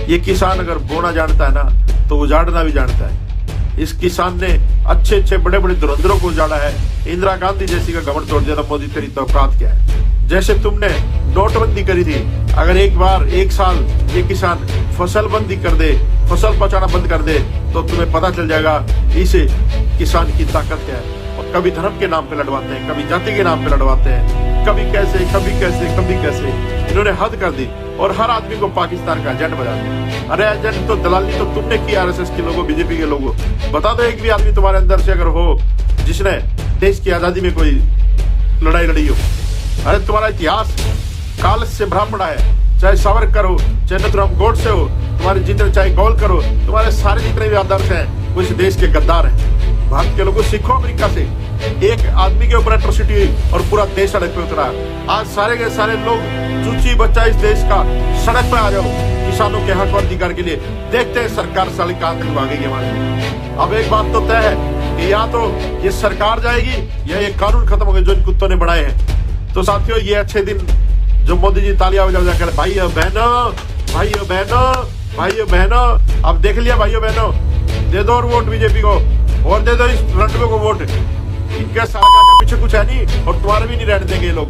ये किसान अगर बोना जानता है ना तो उजाड़ना भी जानता है। इस किसान ने अच्छे अच्छे बड़े बड़े धुरंधरों को उजाड़ा है। इंदिरा गांधी जैसी का घमंड तोड़ दिया था। मोदी तेरी तो औकात क्या है? जैसे तुमने नोटबंदी करी थी, अगर एक बार एक साल ये किसान फसल बंदी कर दे, फसल पहुंचाना बंद कर दे, तो तुम्हें पता चल जाएगा इस किसान की ताकत क्या है। और कभी धर्म के नाम पे लड़वाते हैं, कभी जाति के नाम पे लड़वाते हैं, कभी कैसे कभी कैसे कभी कैसे। इन्होंने हद कर दी और हर आदमी को पाकिस्तान का एजेंट बना दिया। अरे एजेंट तो दलाली तो तुमने की, आरएसएस के लोगों, बीजेपी के लोगों। बता दो एक भी आदमी तुम्हारे अंदर से अगर हो जिसने देश की आजादी में कोई लड़ाई लड़ी हो। अरे तुम्हारा इतिहास काल से ब्राह्मण है, चाहे सावरकर हो, चाहे नथुराम गोडसे हो, तुम्हारे जितने, चाहे गोलकर हो, तुम्हारे सारे जितने भी आदर्श हैं वो इस देश के गद्दार हैं। भारत के लोगों सीखो अमेरिका से। एक आदमी के ऊपर एट्रोसिटी और पूरा देश सड़क पे उतरा। आज सारे के सारे लोग, चूची बच्चा इस देश का, सड़क पे आ जाओ किसानों के हक और अधिकार के लिए। देखते हैं सरकार साली कहां तक भागेगी हमारे। अब एक बात तो तय है कि या तो ये सरकार जाएगी या ये कानून खत्म हो गए जो इन कुत्तों ने बनाए हैं। तो साथियों, ये अच्छे दिन जो मोदी जी तालियां बजा बजा कर भाइयों बहनों, भाइयों बहनों, भाइयों बहनों, अब देख लिया भाइयों बहनों, दे दो और वोट बीजेपी को, और दे दो इस रंडवे को वोट। इनके सरकार के पीछे कुछ है नहीं और तुम्हारे भी नहीं रहने देंगे ये लोग।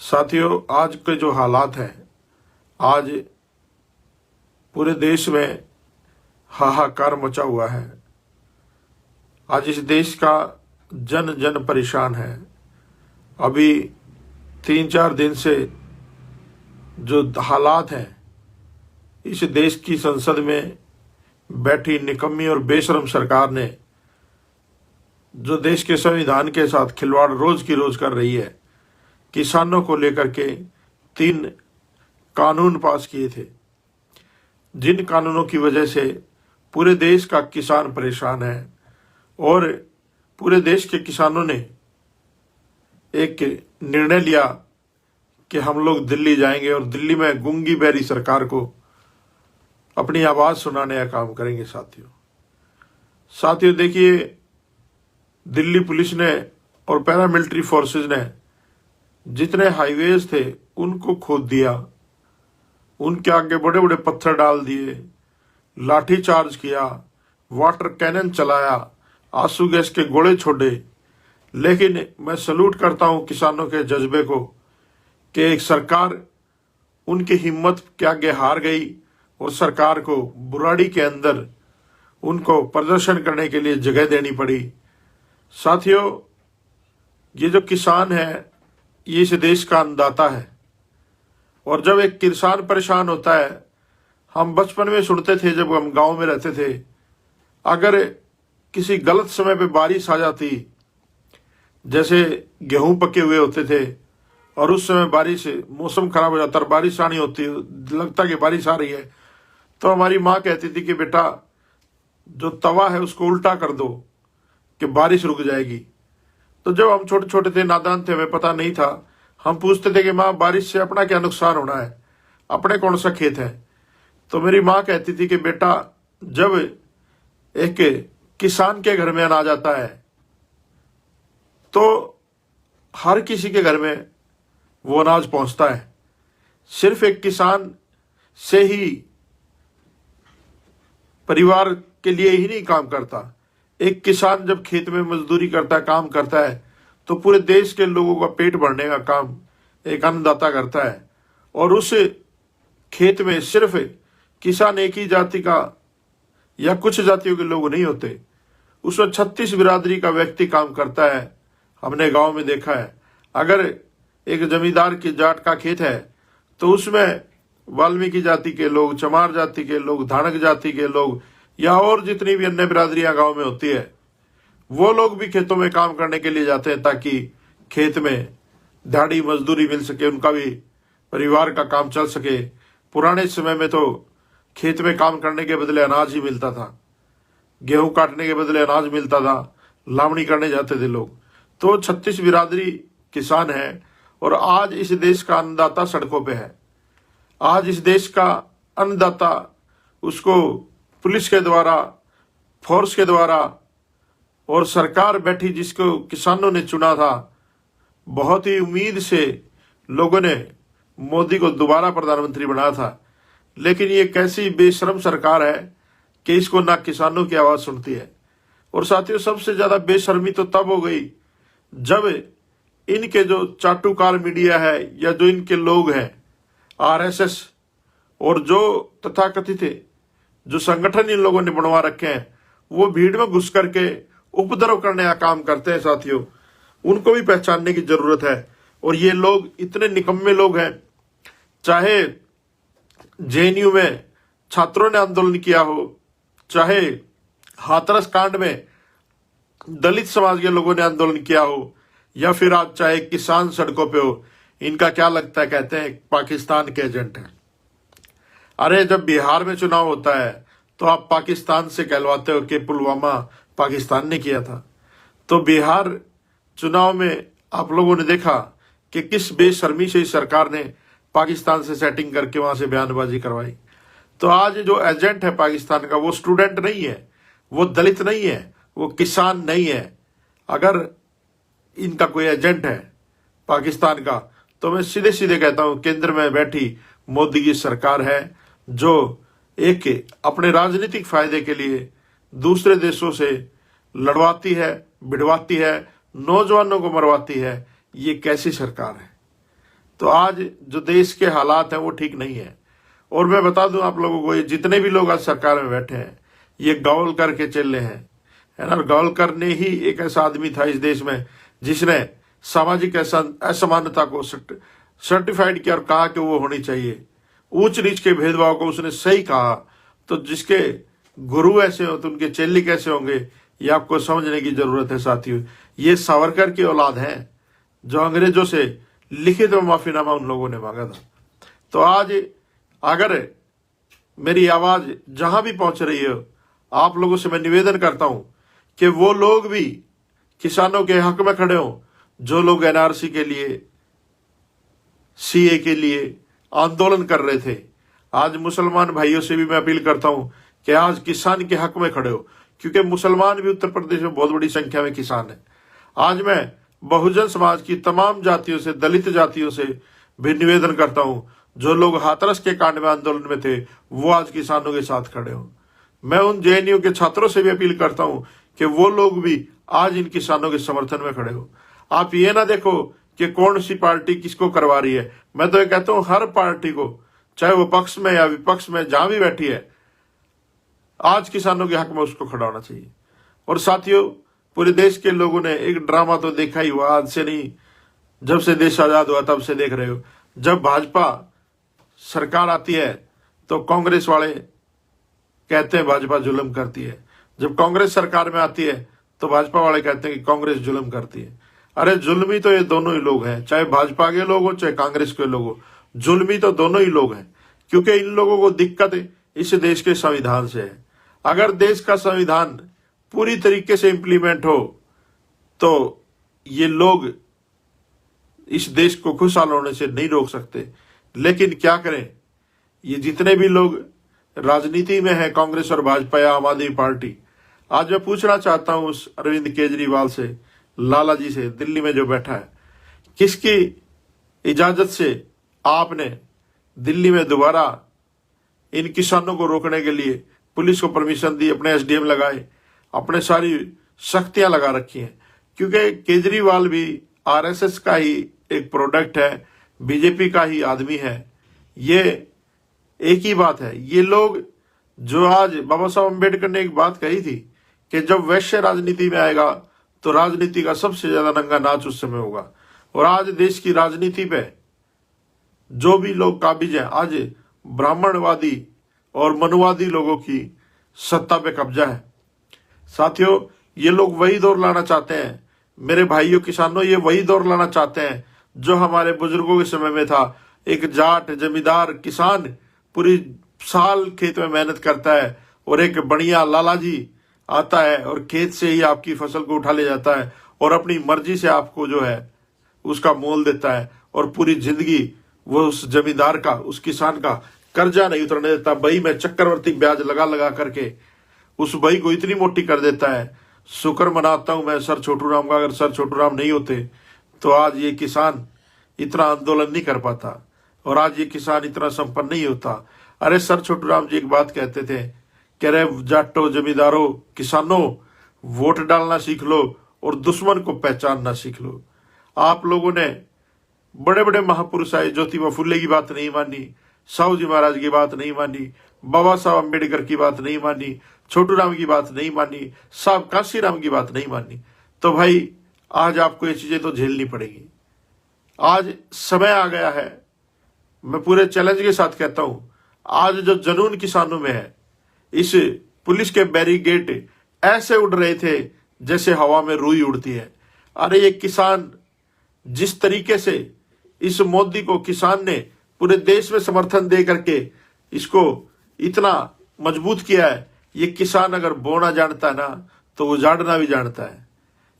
साथियों, आज के जो हालात हैं, आज पूरे देश में हाहाकार मचा हुआ है। आज इस देश का जन जन परेशान है। अभी 3-4 दिन से जो हालात हैं, इस देश की संसद में बैठी निकम्मी और बेशरम सरकार ने जो देश के संविधान के साथ खिलवाड़ रोज की रोज कर रही है, किसानों को लेकर के 3 कानून पास किए थे, जिन कानूनों की वजह से पूरे देश का किसान परेशान है। और पूरे देश के किसानों ने एक निर्णय लिया कि हम लोग दिल्ली जाएंगे और दिल्ली में गूंगी बहरी सरकार को अपनी आवाज सुनाने का काम करेंगे। साथियों देखिए, दिल्ली पुलिस ने और पैरामिलिट्री फोर्सेस ने जितने हाईवेज थे उनको खोद दिया, उनके आगे बड़े बड़े पत्थर डाल दिए, लाठी चार्ज किया, वाटर कैनन चलाया, आंसू गैस के गोले छोड़े। लेकिन मैं सल्यूट करता हूं किसानों के जज्बे को कि एक सरकार उनकी हिम्मत के आगे हार गई और सरकार को बुराड़ी के अंदर उनको प्रदर्शन करने के लिए जगह देनी पड़ी। साथियों, ये जो किसान है ये इस देश का अन्नदाता है। और जब एक किसान परेशान होता है, हम बचपन में सुनते थे जब हम गांव में रहते थे, अगर किसी गलत समय पे बारिश आ जाती, जैसे गेहूं पके हुए होते थे और उस समय बारिश, मौसम खराब हो जाता और बारिश आनी होती, लगता कि बारिश आ रही है, तो हमारी माँ कहती थी कि बेटा जो तवा है उसको उल्टा कर दो कि बारिश रुक जाएगी। तो जब हम छोटे छोटे थे, नादान थे, हमें पता नहीं था, हम पूछते थे कि माँ बारिश से अपना क्या नुकसान होना है, अपने कौन सा खेत है। तो मेरी माँ कहती थी कि बेटा जब एक किसान के घर में अनाज आता है तो हर किसी के घर में वो अनाज पहुंचता है। सिर्फ एक किसान से ही परिवार के लिए ही नहीं काम करता। एक किसान जब खेत में मजदूरी करता है, काम करता है, तो पूरे देश के लोगों का पेट भरने का काम एक अन्नदाता करता है। और उस खेत में सिर्फ किसान एक ही जाति का या कुछ जातियों के लोग नहीं होते, उसमें 36 बिरादरी का व्यक्ति काम करता है। हमने गांव में देखा है, अगर एक जमींदार की जाट का खेत है तो उसमें वाल्मीकि जाति के लोग, चमार जाति के लोग, धानक जाति के लोग या और जितनी भी अन्य बिरादरियां गांव में होती है, वो लोग भी खेतों में काम करने के लिए जाते हैं ताकि खेत में दिहाड़ी मजदूरी मिल सके, उनका भी परिवार का काम चल सके। पुराने समय में तो खेत में काम करने के बदले अनाज ही मिलता था, गेहूं काटने के बदले अनाज मिलता था, लावणी करने जाते थे लोग। तो 36 बिरादरी किसान है और आज इस देश का अन्नदाता सड़कों पे है। आज इस देश का अन्नदाता, उसको पुलिस के द्वारा, फोर्स के द्वारा और सरकार बैठी जिसको किसानों ने चुना था, बहुत ही उम्मीद से लोगों ने मोदी को दोबारा प्रधानमंत्री बनाया था। लेकिन ये कैसी बेशर्म सरकार है कि इसको ना किसानों की आवाज सुनती है। और साथियों, सबसे ज्यादा बेशर्मी तो तब हो गई जब इनके जो चाटुकार मीडिया है या जो इनके लोग हैं आरएसएस और जो तथाकथित जो संगठन इन लोगों ने बनवा रखे हैं, वो भीड़ में घुस करके उपद्रव करने का काम करते हैं। साथियों, उनको भी पहचानने की जरूरत है। और ये लोग इतने निकम्मे लोग हैं, चाहे जेएनयू में छात्रों ने आंदोलन किया हो, चाहे हाथरस कांड में दलित समाज के लोगों ने आंदोलन किया हो, या फिर आज चाहे किसान सड़कों पे हो, इनका क्या लगता है, कहते हैं पाकिस्तान के एजेंट हैं। अरे जब बिहार में चुनाव होता है तो आप पाकिस्तान से कहलवाते हो कि पुलवामा पाकिस्तान ने किया था। तो बिहार चुनाव में आप लोगों ने देखा कि किस बेशर्मी से इस सरकार ने पाकिस्तान से सेटिंग करके वहां से बयानबाजी करवाई। तो आज जो एजेंट है पाकिस्तान का, वो स्टूडेंट नहीं है, वो दलित नहीं है, वो किसान नहीं है। अगर इनका कोई एजेंट है पाकिस्तान का, तो मैं सीधे सीधे कहता हूं केंद्र में बैठी मोदी की सरकार है, जो एक अपने राजनीतिक फायदे के लिए दूसरे देशों से लड़वाती है, भिड़वाती है, नौजवानों को मरवाती है। ये कैसी सरकार है? तो आज जो देश के हालात हैं वो ठीक नहीं है। और मैं बता दूं आप लोगों को, ये जितने भी लोग आज सरकार में बैठे हैं, ये गौलकर के चेले हैं, है ना। गौलकर ने ही एक ऐसा आदमी था इस देश में जिसने सामाजिक असमानता को सर्टिफाइड किया और कहा कि वो होनी चाहिए। ऊंच नीच के भेदभाव को उसने सही कहा। तो जिसके गुरु ऐसे हो तो उनके चेले कैसे होंगे, ये आपको समझने की जरूरत है। साथियों, ये सावरकर की औलाद है जो अंग्रेजों से लिखित में माफीनामा उन लोगों ने मांगा था। तो आज अगर मेरी आवाज जहां भी पहुंच रही हो, आप लोगों से मैं निवेदन करता हूं कि वो लोग भी किसानों के हक में खड़े हों, जो लोग एनआरसी के लिए, सीए के लिए आंदोलन कर रहे थे। आज मुसलमान भाइयों से भी मैं अपील करता हूं कि आज किसान के हक में खड़े हो, क्योंकि मुसलमान भी उत्तर प्रदेश में बहुत बड़ी संख्या में किसान है। आज मैं बहुजन समाज की तमाम जातियों से, दलित जातियों से भी निवेदन करता हूं, जो लोग हाथरस के कांड में आंदोलन में थे, वो आज किसानों के साथ खड़े हो। मैं उन जेएनयू के छात्रों से भी अपील करता हूं कि वो लोग भी आज इन किसानों के समर्थन में खड़े हो। आप ये ना देखो कि कौन सी पार्टी किसको करवा रही है। मैं तो ये कहता हूं हर पार्टी को, चाहे वो पक्ष में या विपक्ष में जहां भी बैठी है, आज किसानों के हक में उसको खड़ा होना चाहिए। और साथियों, पूरे देश के लोगों ने एक ड्रामा तो देखा ही हुआ, आज से नहीं, जब से देश आजाद हुआ तब से देख रहे हो। जब भाजपा सरकार आती है तो कांग्रेस वाले कहते हैं भाजपा जुल्म करती है। जब कांग्रेस सरकार में आती है तो भाजपा वाले कहते हैं कि कांग्रेस जुल्म करती है। अरे जुल्मी तो ये दोनों ही लोग हैं, चाहे भाजपा के लोग हो चाहे कांग्रेस के लोग हो, जुल्मी तो दोनों ही लोग हैं। क्योंकि इन लोगों को दिक्कत इस देश के संविधान से है। अगर देश का संविधान पूरी तरीके से इंप्लीमेंट हो तो ये लोग इस देश को खुशहाल होने से नहीं रोक सकते। लेकिन क्या करें, ये जितने भी लोग राजनीति में है, कांग्रेस और भाजपा या आम आदमी पार्टी, आज मैं पूछना चाहता हूं उस अरविंद केजरीवाल से, लाला जी से, दिल्ली में जो बैठा है, किसकी इजाजत से आपने दिल्ली में दोबारा इन किसानों को रोकने के लिए पुलिस को परमिशन दी, अपने एसडीएम लगाए, अपने सारी शक्तियां लगा रखी हैं? क्योंकि केजरीवाल भी आरएसएस का ही एक प्रोडक्ट है, बीजेपी का ही आदमी है। ये एक ही बात है। ये लोग जो आज बाबा साहब अम्बेडकर ने एक बात कही थी कि जब वैश्य राजनीति में आएगा तो राजनीति का सबसे ज्यादा नंगा नाच उस समय होगा। और आज देश की राजनीति पे जो भी लोग काबिज हैं, आज ब्राह्मणवादी और मनुवादी लोगों की सत्ता पे कब्जा है। साथियों, ये लोग वही दौर लाना चाहते हैं, मेरे भाइयों किसानों, ये वही दौर लाना चाहते हैं जो हमारे बुजुर्गों के समय में था। एक जाट जमींदार किसान पूरी साल खेत में मेहनत करता है और एक बढ़िया लाला जी आता है और खेत से ही आपकी फसल को उठा ले जाता है और अपनी मर्जी से आपको जो है उसका मोल देता है, और पूरी जिंदगी वो उस जमींदार का, उस किसान का कर्जा नहीं उतरने देता। बही में चक्रवर्ती ब्याज लगा लगा करके उस बही को इतनी मोटी कर देता है। शुक्र मनाता हूं मैं सर छोटू राम का, अगर सर छोटू राम नहीं होते तो आज ये किसान इतना आंदोलन नहीं कर पाता। और आज ये किसान इतना संपन्न नहीं होता। अरे सर छोटू राम जी एक बात कहते थे, कह रहे जाटो जमींदारों किसानों वोट डालना सीख लो और दुश्मन को पहचानना सीख लो। आप लोगों ने बड़े बड़े महापुरुष आए, ज्योतिबा फुले की बात नहीं मानी, साहू जी महाराज की बात नहीं मानी, बाबा साहब अम्बेडकर की बात नहीं मानी, छोटू राम की बात नहीं मानी, साहब काशीराम की बात नहीं मानी। तो भाई आज आपको ये चीजें तो झेलनी पड़ेगी। आज समय आ गया है, मैं पूरे चैलेंज के साथ कहता हूं, आज जो जुनून किसानों में है, इस पुलिस के बैरिकेड ऐसे उड़ रहे थे जैसे हवा में रुई उड़ती है। अरे ये किसान जिस तरीके से इस मोदी को किसान ने पूरे देश में समर्थन दे करके इसको इतना मजबूत किया है, ये किसान अगर बोना जानता है ना तो उजाड़ना भी जानता है।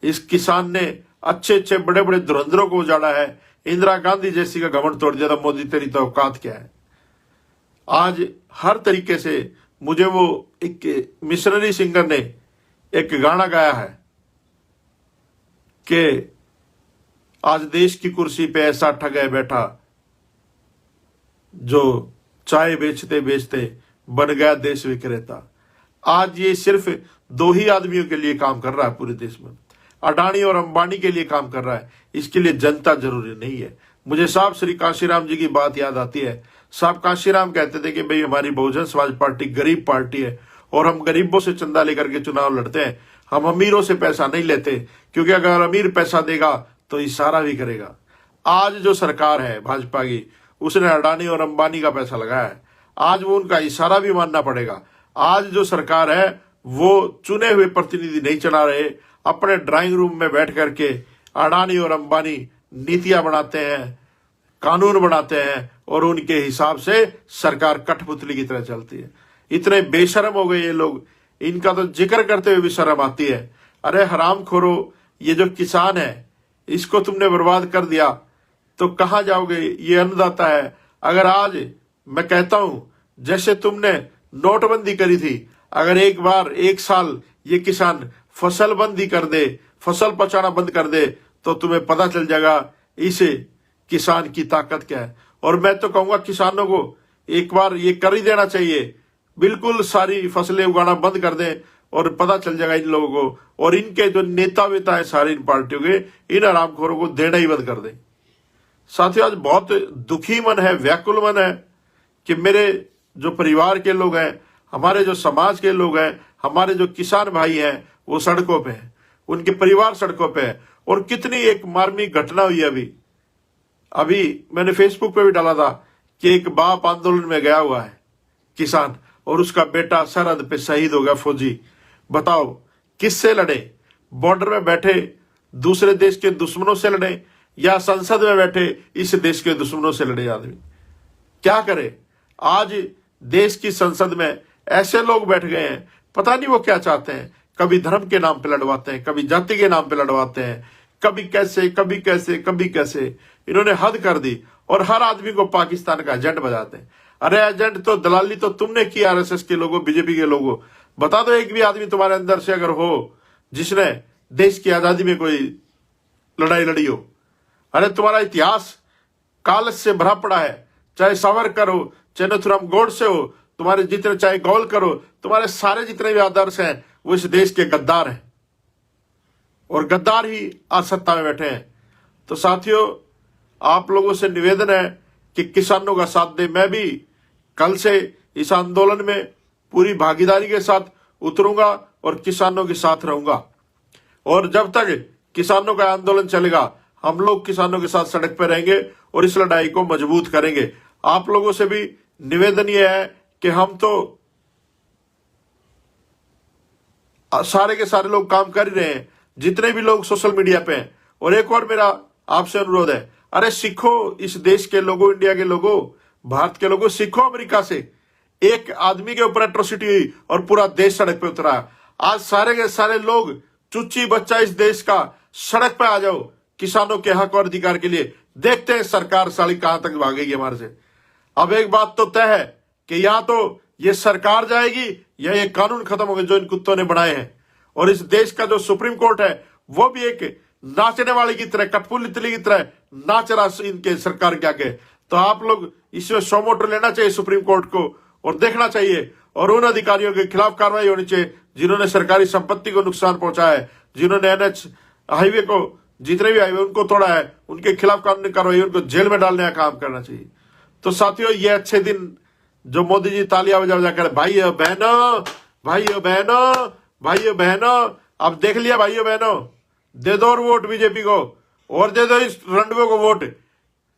इस किसान ने अच्छे अच्छे बड़े बड़े धुरंधरों को उजाड़ा है। इंदिरा गांधी जैसी का घमंड तोड़ दिया था। मोदी तेरी तो औकात क्या है। आज हर तरीके से मुझे वो एक मिशनरी सिंगर ने एक गाना गाया है कि आज देश की कुर्सी पे ऐसा ठग है बैठा जो चाय बेचते बेचते बन गया देश विक्रेता। आज ये सिर्फ दो ही आदमियों के लिए काम कर रहा है पूरे देश में, अडानी और अंबानी के लिए काम कर रहा है। इसके लिए जनता जरूरी नहीं है। मुझे साहब श्री काशीराम जी की बात याद आती है। साहब काशीराम कहते थे कि भाई हमारी बहुजन समाज पार्टी गरीब पार्टी है और हम गरीबों से चंदा लेकर के चुनाव लड़ते हैं, हम अमीरों से पैसा नहीं लेते, क्योंकि अगर अमीर पैसा देगा तो इशारा भी करेगा। आज जो सरकार है भाजपा की, उसने अडानी और अंबानी का पैसा लगाया है, आज वो उनका इशारा भी मानना पड़ेगा। आज जो सरकार है वो चुने हुए प्रतिनिधि नहीं चला रहे, अपने ड्राइंग रूम में बैठ करके अडानी और अंबानी नीतियां बनाते हैं, कानून बनाते हैं और उनके हिसाब से सरकार कठपुतली की तरह चलती है। इतने बेशर्म हो गए ये लोग, इनका तो जिक्र करते हुए भी शर्म आती है। अरे हरामखोरो, ये जो किसान है इसको तुमने बर्बाद कर दिया तो कहां जाओगे। ये अन्नदाता है। अगर आज मैं कहता हूं जैसे तुमने नोटबंदी करी थी, अगर एक बार एक साल ये किसान फसल बंदी कर दे, फसल पचाना बंद कर दे, तो तुम्हें पता चल जाएगा इस किसान की ताकत क्या है। और मैं तो कहूंगा किसानों को एक बार ये कर ही देना चाहिए, बिल्कुल सारी फसलें उगाना बंद कर दें और पता चल जाएगा इन लोगों को। और इनके जो नेता वेता है सारी इन पार्टियों के, इन आरामखोरों को देना ही बंद कर दें। साथियों आज बहुत दुखी मन है, व्याकुल मन है कि मेरे जो परिवार के लोग हैं, हमारे जो समाज के लोग हैं, हमारे जो किसान भाई हैं वो सड़कों पे हैं, उनके परिवार सड़कों पे है। और कितनी एक मार्मिक घटना हुई अभी मैंने फेसबुक पे भी डाला था कि एक बाप आंदोलन में गया हुआ है किसान, और उसका बेटा सरहद पे शहीद हो गया फौजी। बताओ किससे लड़े, बॉर्डर में बैठे दूसरे देश के दुश्मनों से लड़े या संसद में बैठे इस देश के दुश्मनों से लड़े। आदमी क्या करे। आज देश की संसद में ऐसे लोग बैठ गए हैं, पता नहीं वो क्या चाहते हैं। कभी धर्म के नाम पे लड़वाते हैं, कभी जाति के नाम पे लड़वाते हैं, कभी कैसे कभी कैसे कभी कैसे। इन्होंने हद कर दी और हर आदमी को पाकिस्तान का एजेंट बताते हैं। अरे एजेंट तो दलाली तो तुमने की, आरएसएस के लोगों, बीजेपी के लोगों। बता दो एक भी आदमी तुम्हारे अंदर से अगर हो जिसने देश की आजादी में कोई लड़ाई लड़ी हो। अरे तुम्हारा इतिहास कालस से भरा पड़ा है, चाहे सावरकर हो, चाहे नथुराम गोडसे हो, तुम्हारे जितने, चाहे गोलकर हो, तुम्हारे सारे जितने भी आदर्श हैं वो इस देश के गद्दार हैं और गद्दार ही आज सत्ता में बैठे हैं। तो साथियों आप लोगों से निवेदन है कि किसानों का साथ दे। मैं भी कल से इस आंदोलन में पूरी भागीदारी के साथ उतरूंगा और किसानों के साथ रहूंगा। और जब तक किसानों का आंदोलन चलेगा हम लोग किसानों के साथ सड़क पर रहेंगे और इस लड़ाई को मजबूत करेंगे। आप लोगों से भी निवेदन यह है कि हम तो सारे के सारे लोग काम कर ही रहे हैं, जितने भी लोग सोशल मीडिया पे हैं। और एक और मेरा आपसे अनुरोध है, अरे सीखो इस देश के लोगों, इंडिया के लोगों, भारत के लोगों, सीखो अमेरिका से। एक आदमी के ऊपर एट्रोसिटी हुई और पूरा देश सड़क पे उतरा। आज सारे के सारे लोग, चुच्ची बच्चा इस देश का, सड़क पे आ जाओ किसानों के हक और अधिकार के लिए। देखते हैं सरकार साली कहां तक भागेगी हमारे से। अब एक बात तो तय है कि या तो ये सरकार जाएगी या ये कानून खत्म होंगे जो इन कुत्तों ने बनाए हैं। और इस देश का जो सुप्रीम कोर्ट है वो भी एक नाचने वाले की तरह, कठपुतली की तरह नाच रहा इनके सरकार के आगे। तो आप लोग इसमें मोटो लेना चाहिए सुप्रीम कोर्ट को और देखना चाहिए, और उन अधिकारियों के खिलाफ कार्रवाई होनी चाहिए जिन्होंने सरकारी संपत्ति को नुकसान पहुंचाया है, जिन्होंने एनएच हाईवे को, जितने भी हाईवे उनको तोड़ा है, उनके खिलाफ कानूनी कार्रवाई, उनको जेल में डालने का काम करना चाहिए। तो साथियों, ये अच्छे दिन जो मोदी जी तालियां बजा बजा कर भाइयों बहनों भाइयों बहनों भाइयों बहनों, अब देख लिया भाइयों बहनों, दे दो और वोट बीजेपी को, और दे दो इस रंडवे को वोट।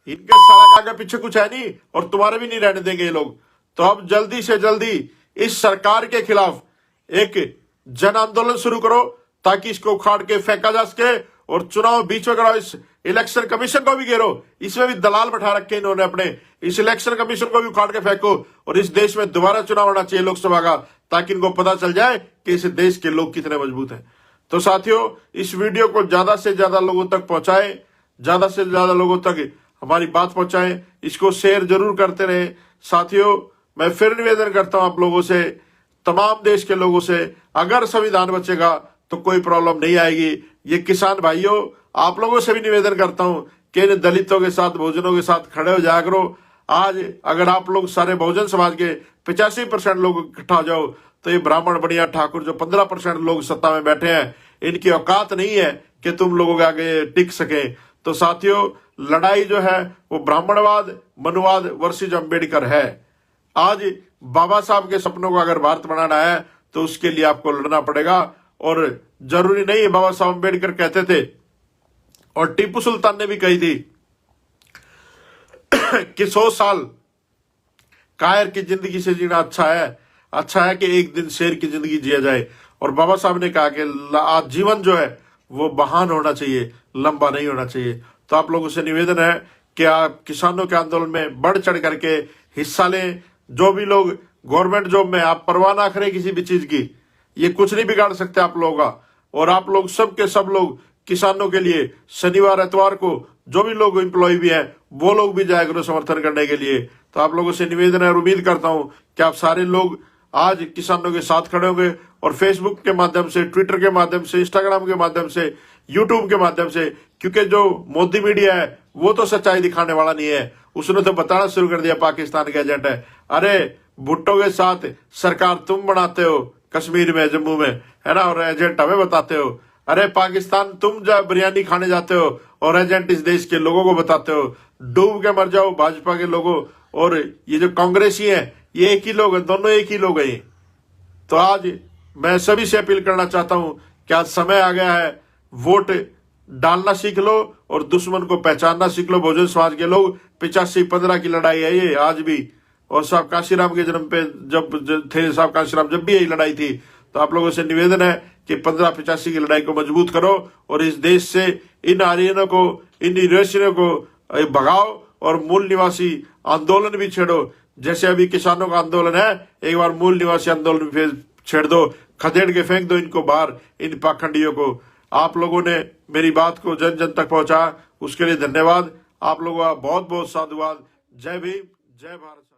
इनके सड़क आगे पीछे कुछ है नहीं और तुम्हारे भी नहीं रहने देंगे ये लोग। तो अब जल्दी से जल्दी इस सरकार के खिलाफ एक जन आंदोलन शुरू करो ताकि इसको उखाड़ के फेंका जा सके, और चुनाव बीच में कराओ। इस इलेक्शन कमीशन को भी घेरो, इसमें भी दलाल बैठा रखे इन्होंने अपने, इस इलेक्शन कमीशन को भी उखाड़ के फेंको, और इस देश में दोबारा चुनाव होना चाहिए लोकसभा का, ताकि इनको पता चल जाए कि इस देश के लोग कितने मजबूत हैं। तो साथियों, इस वीडियो को ज्यादा से ज्यादा लोगों तक पहुंचाएं, ज्यादा से ज्यादा लोगों तक हमारी बात पहुंचाएं, इसको शेयर जरूर करते रहे। साथियों, मैं फिर निवेदन करता हूं आप लोगों से, तमाम देश के लोगों से, अगर संविधान बचेगा तो कोई प्रॉब्लम नहीं आएगी। ये किसान भाइयों, आप लोगों से भी निवेदन करता हूं कि इन दलितों के साथ, बहुजनों के साथ खड़े हो जाया करो। आज अगर आप लोग सारे बहुजन समाज के 85% लोग इकट्ठा हो जाओ, तो ये ब्राह्मण बनिया ठाकुर जो 15% लोग सत्ता में बैठे हैं, इनकी औकात नहीं है कि तुम लोगों के आगे टिक सके। तो साथियों, लड़ाई जो है वो ब्राह्मणवाद मनुवाद वर्सेस अम्बेडकर है। आज बाबा साहब के सपनों को अगर भारत बनाना है तो उसके लिए आपको लड़ना पड़ेगा, और जरूरी नहीं है बाबा साहब अम्बेडकर कहते थे, और टीपू सुल्तान ने भी कही थी कि 100 साल कायर की जिंदगी से जीना अच्छा है कि एक दिन शेर की जिंदगी जिया जाए। और बाबा साहब ने कहा कि जीवन जो है वो महान होना चाहिए, लंबा नहीं होना चाहिए। तो आप लोगों से निवेदन है कि आप किसानों के आंदोलन में बढ़ चढ़ करके हिस्सा लें। जो भी लोग गवर्नमेंट जॉब में, आप परवाह ना करें किसी भी चीज की, ये कुछ नहीं बिगाड़ सकते आप लोगों का। और आप लोग सब के सब लोग किसानों के लिए शनिवार एतवार को जो भी लोग एम्प्लॉय भी हैं वो लोग भी जाया करो समर्थन करने के लिए। तो आप लोगों से निवेदन है और उम्मीद करता हूं कि आप सारे लोग आज किसानों के साथ खड़े होंगे, और फेसबुक के माध्यम से, ट्विटर के माध्यम से, इंस्टाग्राम के माध्यम से, यूट्यूब के माध्यम से, क्योंकि जो मोदी मीडिया है वो तो सच्चाई दिखाने वाला नहीं है, उसने तो बताना शुरू कर दिया पाकिस्तान के एजेंट है। अरे भुट्टो के साथ सरकार तुम बनाते हो कश्मीर में, जम्मू में, है ना, और एजेंट हमें बताते हो। अरे पाकिस्तान तुम जब बिरयानी खाने जाते हो और एजेंट इस देश के लोगों को बताते हो। डूब के मर जाओ भाजपा के लोगों, और ये जो कांग्रेसी है ये एक ही लोग हैं, दोनों एक ही लोग हैं। तो आज मैं सभी से अपील करना चाहता हूं कि आज समय आ गया है, वोट डालना सीख लो और दुश्मन को पहचानना सीख लो। बहुजन समाज के लोग 85-15 की लड़ाई है ये आज भी, और साहब काशीराम के जन्म पे जब थे साहब काशीराम, जब भी यही लड़ाई थी। तो आप लोगों से निवेदन है कि 1585 की लड़ाई को मजबूत करो, और इस देश से इन आर्यनों को, इन यूरेशियनों को भगाओ, और मूल निवासी आंदोलन भी छेड़ो। जैसे अभी किसानों का आंदोलन है, एक बार मूल निवासी आंदोलन भी छेड़ दो, खदेड़ के फेंक दो इनको बाहर, इन पाखंडियों को। आप लोगों ने मेरी बात को जन जन तक पहुंचा, उसके लिए धन्यवाद। आप लोगों का बहुत बहुत साधुवाद। जय भीम, जय भारत।